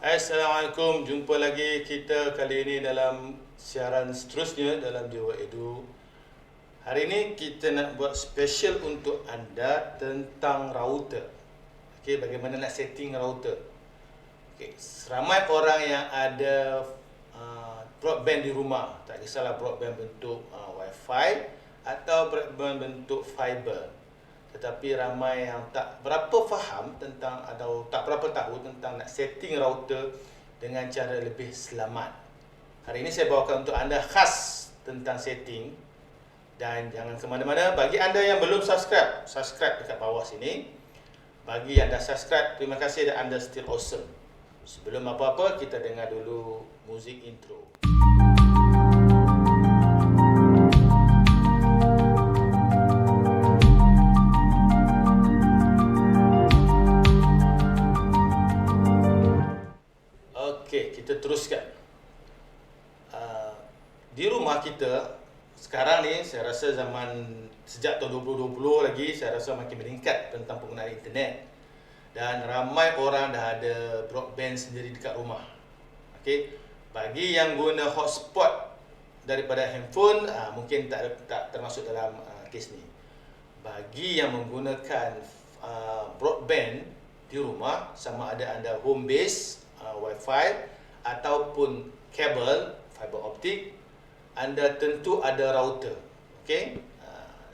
Assalamualaikum, jumpa lagi kita kali ini dalam siaran seterusnya dalam Dewa Edu. Hari ini kita nak buat special untuk anda tentang router. Okey, bagaimana nak setting router. Okey, ramai orang yang ada broadband di rumah, tak kisahlah broadband bentuk wifi atau broadband bentuk fiber. Tetapi ramai yang tak berapa faham tentang atau tak berapa tahu tentang nak setting router dengan cara lebih selamat. Hari ini saya bawakan untuk anda khas tentang setting, dan jangan ke mana-mana. Bagi anda yang belum subscribe, subscribe dekat bawah sini. Bagi yang dah subscribe, terima kasih dan anda still awesome. Sebelum apa-apa, kita dengar dulu muzik intro. Okey, kita teruskan. Di rumah kita sekarang ni, saya rasa sejak tahun 2020 lagi, saya rasa makin meningkat tentang penggunaan internet. Dan ramai orang dah ada broadband sendiri dekat rumah. Okey, bagi yang guna hotspot daripada handphone, mungkin tak termasuk dalam kes ni. Bagi yang menggunakan broadband di rumah, sama ada anda home base, wifi ataupun kabel fiber optik, anda tentu ada router. Okey,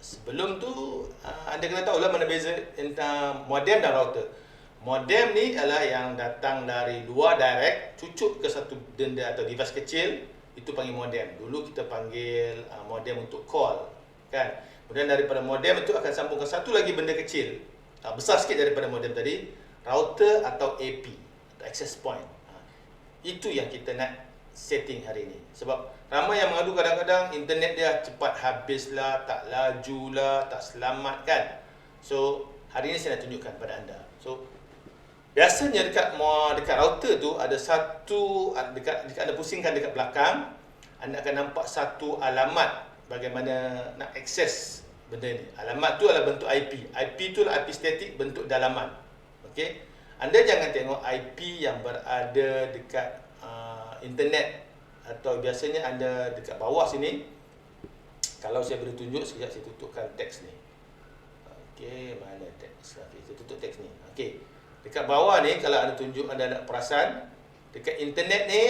sebelum tu anda kena tahulah mana beza antara modem dan router. Modem ni adalah yang datang dari luar direct, cucuk ke satu benda atau device kecil, itu panggil modem. Dulu kita panggil modem untuk call, kan. Kemudian daripada modem itu akan sambung ke satu lagi benda kecil, besar sikit daripada modem tadi, router atau AP, atau access point. Itu yang kita nak setting hari ini. Sebab ramai yang mengadu kadang-kadang internet dia cepat habis lah, tak laju lah, tak selamat, kan. So hari ini saya nak tunjukkan pada anda. So biasanya dekat router tu ada satu, jika anda pusingkan dekat belakang, anda akan nampak satu alamat bagaimana nak akses benda ni. Alamat tu adalah bentuk IP. IP tu adalah IP statik bentuk dalaman. Okey. Anda jangan tengok IP yang berada dekat internet, atau biasanya anda dekat bawah sini. Kalau saya boleh tunjuk sekejap, saya tutupkan teks ni. Okey, mana teks? Okey, saya tutup teks ni. Okey. Dekat bawah ni, kalau anda tunjuk, anda nak perasan, dekat internet ni,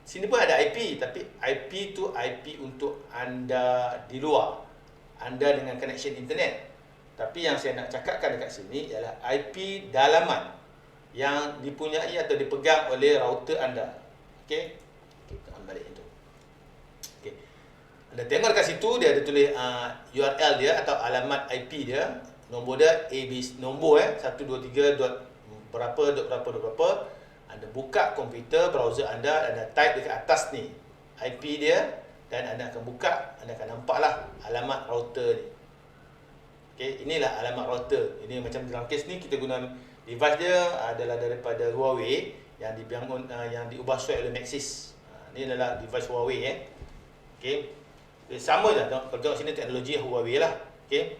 sini pun ada IP, tapi IP tu IP untuk anda di luar, anda dengan connection internet. Tapi yang saya nak cakapkan dekat sini ialah IP dalaman yang dipunyai atau dipegang oleh router anda. Okey, kita ambil balik itu. Okey, anda tengok dekat situ, dia ada tulis URL dia atau alamat IP dia, nombor dia ABC, nombor 123 berapa. Anda buka komputer browser anda type dekat atas ni IP dia, dan anda akan buka, anda akan nampaklah alamat router ni. Okey, inilah alamat router. Ini macam dalam kes ni kita guna device dia adalah daripada Huawei yang dibangun, yang diubah suai oleh Maxis. Ini adalah device Huawei. Okey, sama je. Kalau tengok sini teknologi Huawei lah. Okey,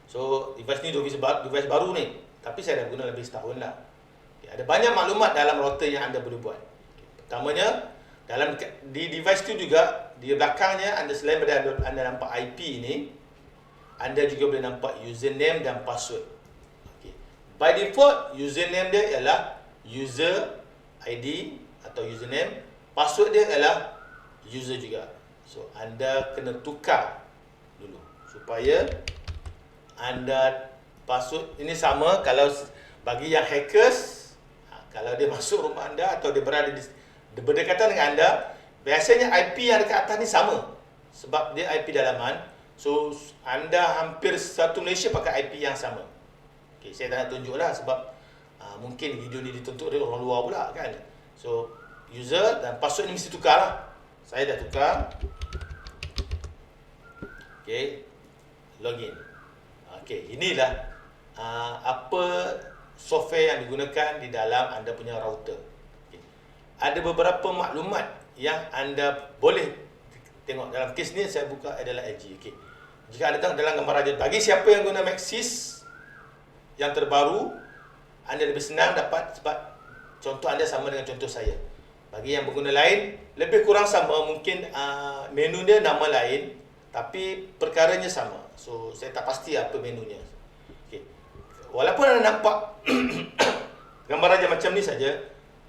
so device ni device baru ni, tapi saya dah guna lebih setahun lah. Okay, ada banyak maklumat dalam router yang anda boleh buat. Okay, pertamanya, di device tu juga, di belakangnya anda, selain daripada anda nampak IP ni, anda juga boleh nampak username dan password. Okay. By default, username dia ialah user ID atau username, password dia ialah user juga. So anda kena tukar dulu supaya anda password ini sama. Kalau bagi yang hackers, kalau dia masuk rumah anda atau dia berada berdekatan dengan anda, biasanya IP yang dekat atas ni sama, sebab dia IP dalaman. So anda hampir satu Malaysia pakai IP yang sama. Okay, saya tak nak tunjuk lah sebab mungkin video ni ditonton oleh orang luar pula, kan. So user dan password ni mesti tukar lah. Saya dah tukar. Okay, login. Okay, inilah apa software yang digunakan di dalam anda punya router. Okay. Ada beberapa maklumat yang anda boleh tengok. Dalam kes ni saya buka adalah LG. Okay. Jika anda tengok dalam gambar raja, bagi siapa yang guna Maxis yang terbaru, anda lebih senang dapat sebab contoh anda sama dengan contoh saya. Bagi yang pengguna lain, lebih kurang sama, mungkin menu dia nama lain, tapi perkaranya sama. So, saya tak pasti apa menunya. Okay. Walaupun anda nampak gambar raja macam ni saja,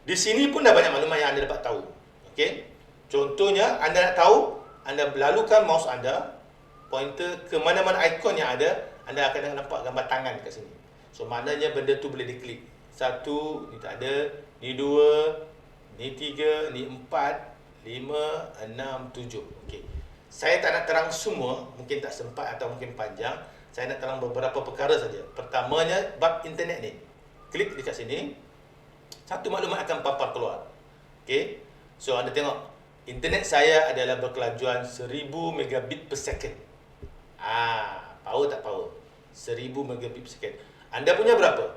di sini pun dah banyak maklumat yang anda dapat tahu. Okay. Contohnya, anda nak tahu, anda lalukan mouse anda, pointer ke mana-mana ikon yang ada, anda akan nampak gambar tangan kat sini. So, maknanya benda tu boleh diklik. 1, ni tak ada, ni 2, ni 3, ni 4, 5, 6, 7. Okey. Saya tak nak terang semua, mungkin tak sempat atau mungkin panjang. Saya nak terang beberapa perkara saja. Pertamanya, bab internet ni. Klik dekat sini, satu maklumat akan papar keluar. Okey. So, anda tengok, internet saya adalah berkelajuan 1000 megabit per second. Power tak power? 1000 megabit per second. Anda punya berapa?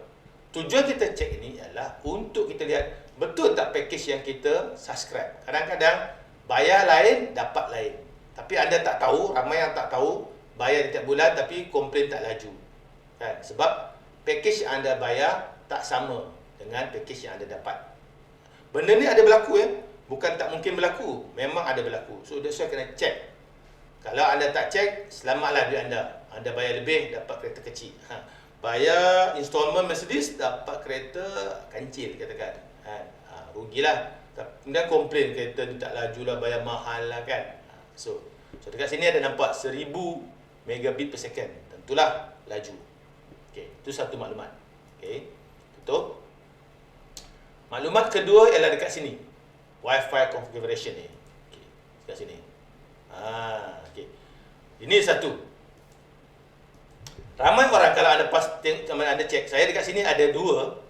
Tujuan kita cek ini ialah untuk kita lihat betul tak package yang kita subscribe. Kadang-kadang bayar lain, dapat lain. Tapi anda tak tahu, ramai yang tak tahu, bayar setiap bulan tapi komplain tak laju. Kan? Sebab package yang anda bayar tak sama dengan package yang anda dapat. Benda ni ada berlaku ya. Bukan tak mungkin berlaku. Memang ada berlaku. So, that's why kena check. Kalau anda tak check, selamatlah duit anda. Anda bayar lebih, dapat kereta kecil. Bayar installment Mercedes, dapat kereta kancil, katakan. Rugilah. Kemudian komplain kereta ni tak laju lah, bayar mahal lah kan. So dekat sini ada nampak 1000 megabit per second. Tentulah laju. Okey, itu satu maklumat. Okey, tutup. Maklumat kedua ialah dekat sini. Wi-Fi configuration ni. Okey, dekat sini. Okey. Ini satu. Ramai orang kalau anda anda cek, saya dekat sini ada 2.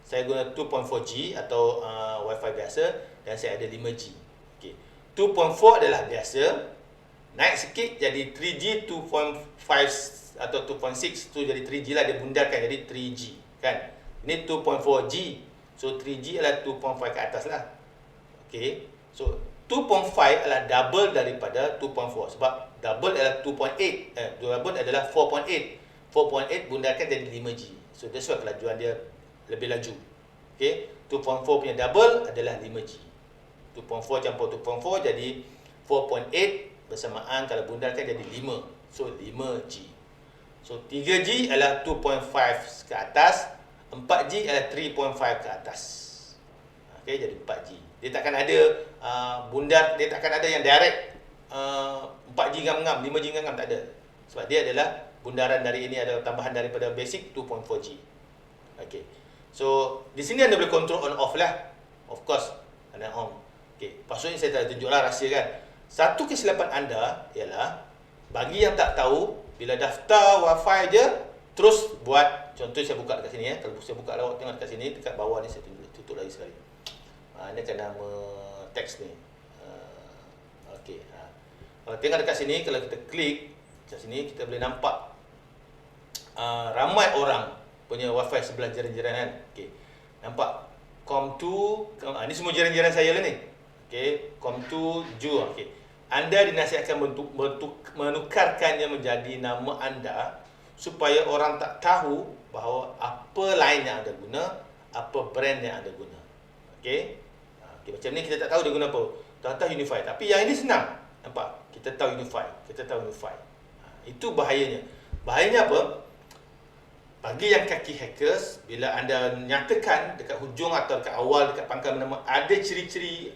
Saya guna 2.4G atau Wi-Fi biasa dan saya ada 5G. Okey. 2.4 adalah biasa. Naik sikit jadi 3G, 2.5 atau 2.6 tu jadi 3G lah, dia bundarkan jadi 3G kan. Ini 2.4G. So 3G adalah 2.5 ke atas lah. Okey. So 2.5 adalah double daripada 2.4 sebab double adalah 2.8. Double adalah 4.8. 4.8 bundarkan jadi 5G. So that's why kelajuan dia lebih laju. Okey, 2.4 punya double adalah 5G. 2.4 campur 2.4 jadi 4.8 bersamaan kalau bundarkan jadi 5. So 5G. So 3G adalah 2.5 ke atas, 4G adalah 3.5 ke atas. Okey, jadi 4G. Dia takkan ada bundar, dia takkan ada yang direct 4G ngam-ngam, 5G ngam-ngam, tak ada. Sebab dia adalah bundaran dari ini adalah tambahan daripada basic 2.4G. Okey. So, di sini anda boleh control on off lah. Of course, anda on. Okey, password ni saya tak tunjuklah, rahsia kan. Satu kesilapan anda ialah bagi yang tak tahu, bila daftar Wi-Fi je terus buat, contoh saya buka dekat sini ya. Kalau saya buka lawak tengok dekat sini, dekat bawah ni saya tutup lagi sekali. Ini kan nama teks ni. Okey. Kalau tengok dekat sini, kalau kita klik dekat sini, kita boleh nampak ramai orang punya Wi-Fi sebelah jiran-jiran kan. Okey. Nampak Com2, ini semua jiran-jiran saya lah ni. Okey, Com2 Ju. Okey. Anda dinasihatkan menukarkannya menjadi nama anda supaya orang tak tahu bahawa apa line yang anda guna, apa brand yang anda guna. Okey. Okey, macam ni kita tak tahu dia guna apa. Tak tahu Unify. Tapi yang ini senang. Nampak? Kita tahu Unify. Kita tahu Unify. Itu bahayanya. Bahayanya apa? Bagi yang kaki hackers, bila anda nyatakan dekat hujung atau dekat awal, dekat pangkal nama, ada ciri-ciri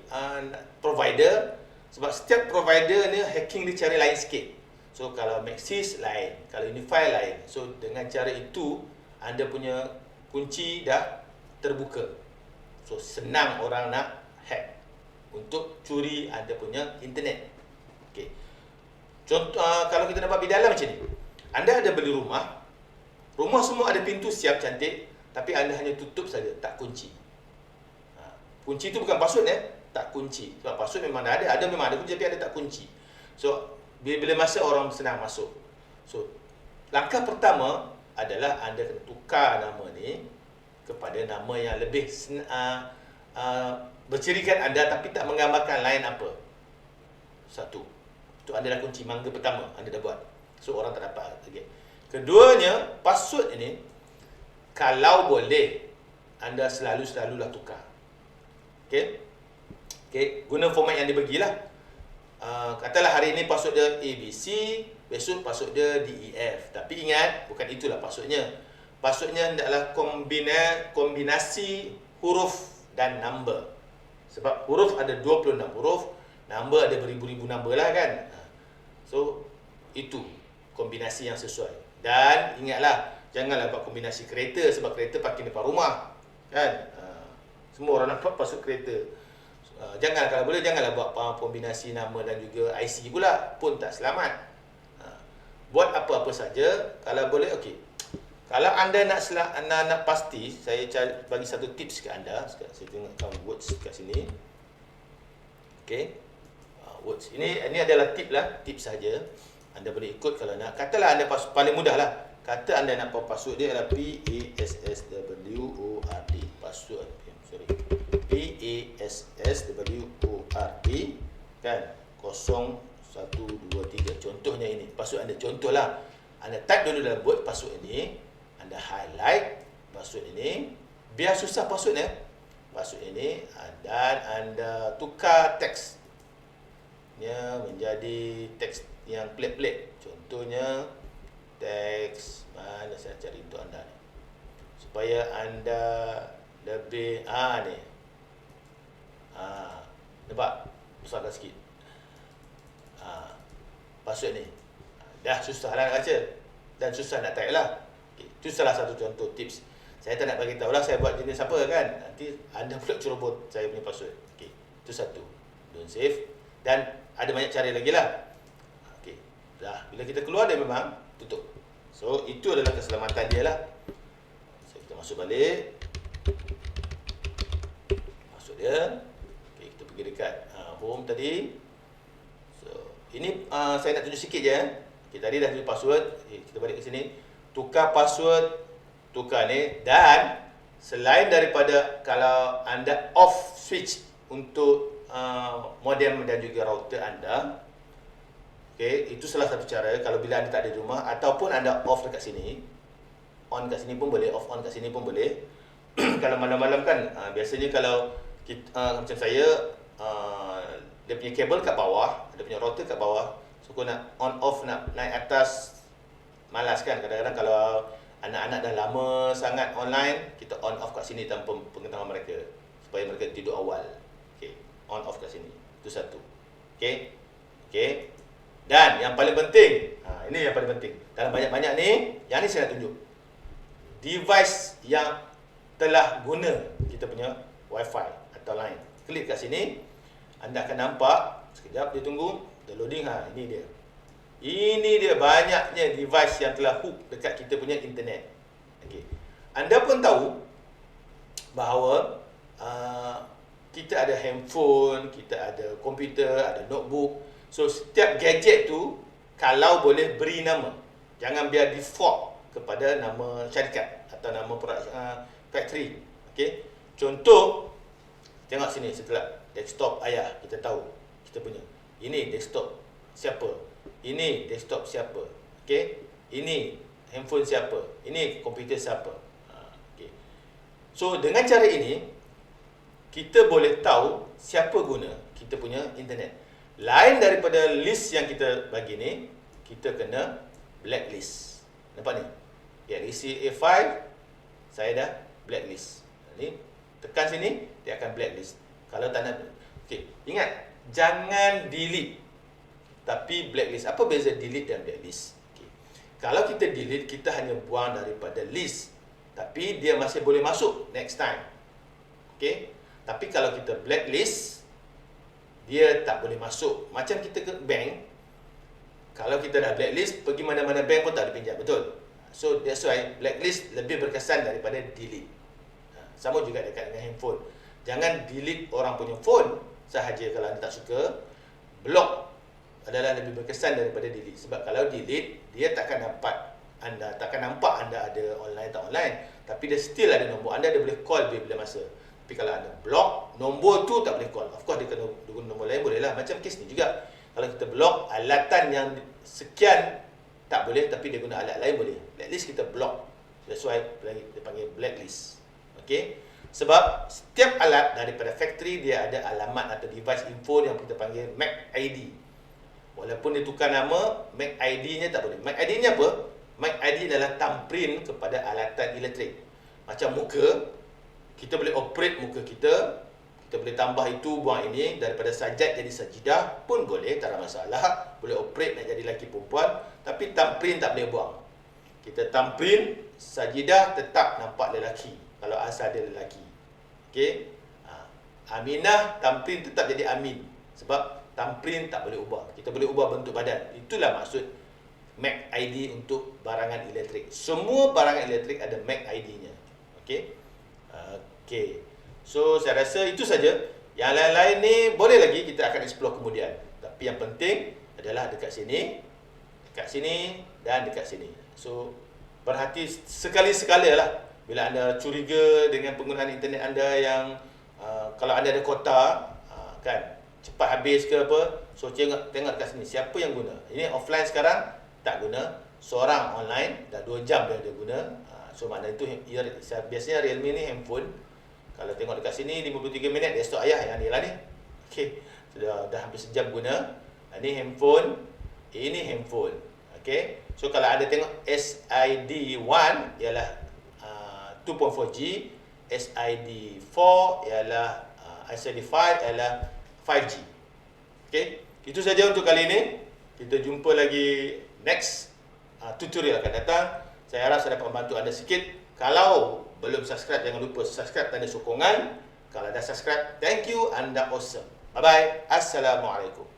provider. Sebab setiap provider ni hacking dia cari lain sikit. So kalau Maxis lain, kalau Unify lain. So dengan cara itu, anda punya kunci dah terbuka. So senang orang nak hack untuk curi anda punya internet. Okey. Contoh, kalau kita nampak bidala macam ni. Anda ada beli rumah. Rumah semua ada pintu siap cantik, tapi anda hanya tutup saja, tak kunci. Kunci itu bukan password ya, tak kunci. Sebab password memang ada memang ada kunci, tapi ada tak kunci. So bila masa orang senang masuk. So langkah pertama adalah anda kena tukar nama ni kepada nama yang lebih bercirikan anda tapi tak menggambarkan lain apa. Satu. Itu adalah kunci mangga pertama anda dah buat. So orang tak dapat lagi. Keduanya, password ini kalau boleh anda selalulah tukar. Okey. Okey, guna format yang dibagilah. Katalah hari ini password dia ABC, besok password dia DEF. Tapi ingat, bukan itulah passwordnya. Passwordnya adalah kombinasi huruf dan number. Sebab huruf ada 26 huruf, number ada beribu-ribu number lah kan. So, itu kombinasi yang sesuai. Dan ingatlah, janganlah buat kombinasi kereta sebab kereta parking depan rumah. Kan? Semua orang nampak password kereta. Jangan, kalau boleh janganlah buat kombinasi nama dan juga IC pula, pun tak selamat. Buat apa-apa saja kalau boleh. Okey. Kalau anda nak pasti, saya bagi satu tips ke anda. Saya tengokkan words kat sini. Okey. Words ini adalah tips saja. Anda boleh ikut kalau nak. Katalah anda paling mudah lah. Kata anda nak password dia adalah PASSWORD. Password. Sorry. PASSWORD kan 0123. Contohnya ini password anda. Contohlah anda type dulu dalam word password ini, anda highlight password ini, biar susah passwordnya. Password ini dan anda tukar teksnya menjadi teks yang pelik-pelik. Contohnya teks mana saya cari untuk anda ni supaya anda lebih ni. Nampak? Besarkan sikit. Password ni. Dah susah lah nak baca. Dan susah nak type lah. Okay. Itu salah satu contoh tips. Saya tak nak bagi tahu lah saya buat jenis apa kan. Nanti anda pula ceroboh saya punya password. Okay. Itu satu. Don't save. Dan ada banyak cara lagi lah. Okay. Dah. Bila kita keluar dia memang tutup. So, itu adalah keselamatan dia lah. So, kita masuk balik. Masuk dia. Okay, kita pergi dekat home tadi. So, ini saya nak tunjuk sikit je. Okay, tadi dah tunjuk password. Okay, kita balik ke sini. Tukar password. Tukar ni. Dan selain daripada kalau anda off switch untuk modem dan juga router anda. Okay, itu salah satu cara kalau bila anda tak ada di rumah ataupun anda off dekat sini. On kat sini pun boleh, off on kat sini pun boleh. Kalau malam-malam kan, biasanya kalau kita, macam saya, dia punya kabel kat bawah, dia punya router kat bawah. So, kalau nak on off, nak naik atas, malas kan. Kadang-kadang kalau anak-anak dah lama sangat online, kita on off kat sini tanpa pengetahuan mereka. Supaya mereka tidur awal. Okay, on off kat sini. Itu satu. Okay. Okay. Dan yang paling penting, ini yang paling penting. Dalam banyak-banyak ni, yang ni saya nak tunjuk. Device yang telah guna kita punya Wi-Fi atau line. Klik kat sini, anda akan nampak, sekejap dia tunggu, dia loading. Ini dia. Ini dia banyaknya device yang telah hook dekat kita punya internet. Okay. Anda pun tahu bahawa kita ada handphone, kita ada komputer, ada notebook. So, setiap gadget tu, kalau boleh beri nama. Jangan biar default kepada nama syarikat atau nama factory. Okay. Contoh, tengok sini setelah desktop ayah, kita tahu kita punya. Ini desktop siapa? Ini desktop siapa? Okay. Ini handphone siapa? Ini komputer siapa? Okay. So, dengan cara ini, kita boleh tahu siapa guna kita punya internet. Lain daripada list yang kita bagi ni, kita kena blacklist. Nampak ni? Galaxy A5, saya dah blacklist. Ni, tekan sini, dia akan blacklist. Kalau tak nak, okay. Ingat, jangan delete, tapi blacklist. Apa beza delete dan blacklist? Okay. Kalau kita delete, kita hanya buang daripada list, tapi dia masih boleh masuk next time. Okay. Tapi kalau kita blacklist, dia tak boleh masuk. Macam kita ke bank, kalau kita dah blacklist, pergi mana-mana bank pun tak ada pinjam, betul? So, that's why blacklist lebih berkesan daripada delete. Sama juga dekat dengan handphone. Jangan delete orang punya phone sahaja kalau anda tak suka. Block adalah lebih berkesan daripada delete. Sebab kalau delete, dia takkan nampak anda ada online tak online. Tapi dia still ada nombor anda, dia boleh call bila masa. Tapi kalau anda block, nombor tu tak boleh call. Of course, dia kena guna nombor lain boleh lah. Macam kes ni juga. Kalau kita block, alatan yang sekian tak boleh, tapi dia guna alat lain boleh. Blacklist kita block. That's why dia panggil blacklist. Okay. Sebab setiap alat daripada factory dia ada alamat atau device info yang kita panggil MAC ID. Walaupun dia tukar nama, MAC ID-nya tak boleh. MAC ID-nya apa? MAC ID adalah thumbprint kepada alatan elektrik. Macam muka, kita boleh operate muka kita boleh tambah itu, buang ini, daripada sajad jadi sajidah pun boleh, tak ada masalah. Boleh operate nak jadi lelaki perempuan, tapi thumbprint tak boleh buang. Kita thumbprint, sajidah tetap nampak lelaki kalau asal dia lelaki. Okey. Aminah, thumbprint tetap jadi Amin. Sebab thumbprint tak boleh ubah. Kita boleh ubah bentuk badan. Itulah maksud MAC ID untuk barangan elektrik. Semua barangan elektrik ada MAC ID-nya. Okey. Okey. So, saya rasa itu saja. Yang lain-lain ni boleh lagi kita akan explore kemudian. Tapi yang penting adalah dekat sini, dan dekat sini. So, berhati sekali-sekala lah bila anda curiga dengan penggunaan internet anda yang kalau anda ada kota, kan, cepat habis ke apa, so tengok dekat sini siapa yang guna. Ini offline sekarang tak guna, seorang online dah 2 jam dia guna. So makna itu biasanya Realme ni handphone, kalau tengok dekat sini 53 minit, desktop ayah yang ni lah ni. Okey, dah hampir sejam guna. Ini handphone, ini handphone. Okey, so kalau anda tengok SID1 ialah 2.4G, SID4 ialah SID5 ialah 5G. Okey, itu saja untuk kali ini. Kita jumpa lagi next tutorial akan datang. Saya harap saya dapat membantu anda sikit. Kalau belum subscribe, jangan lupa subscribe, tanda sokongan. Kalau dah subscribe, thank you, anda awesome. Bye bye. Assalamualaikum.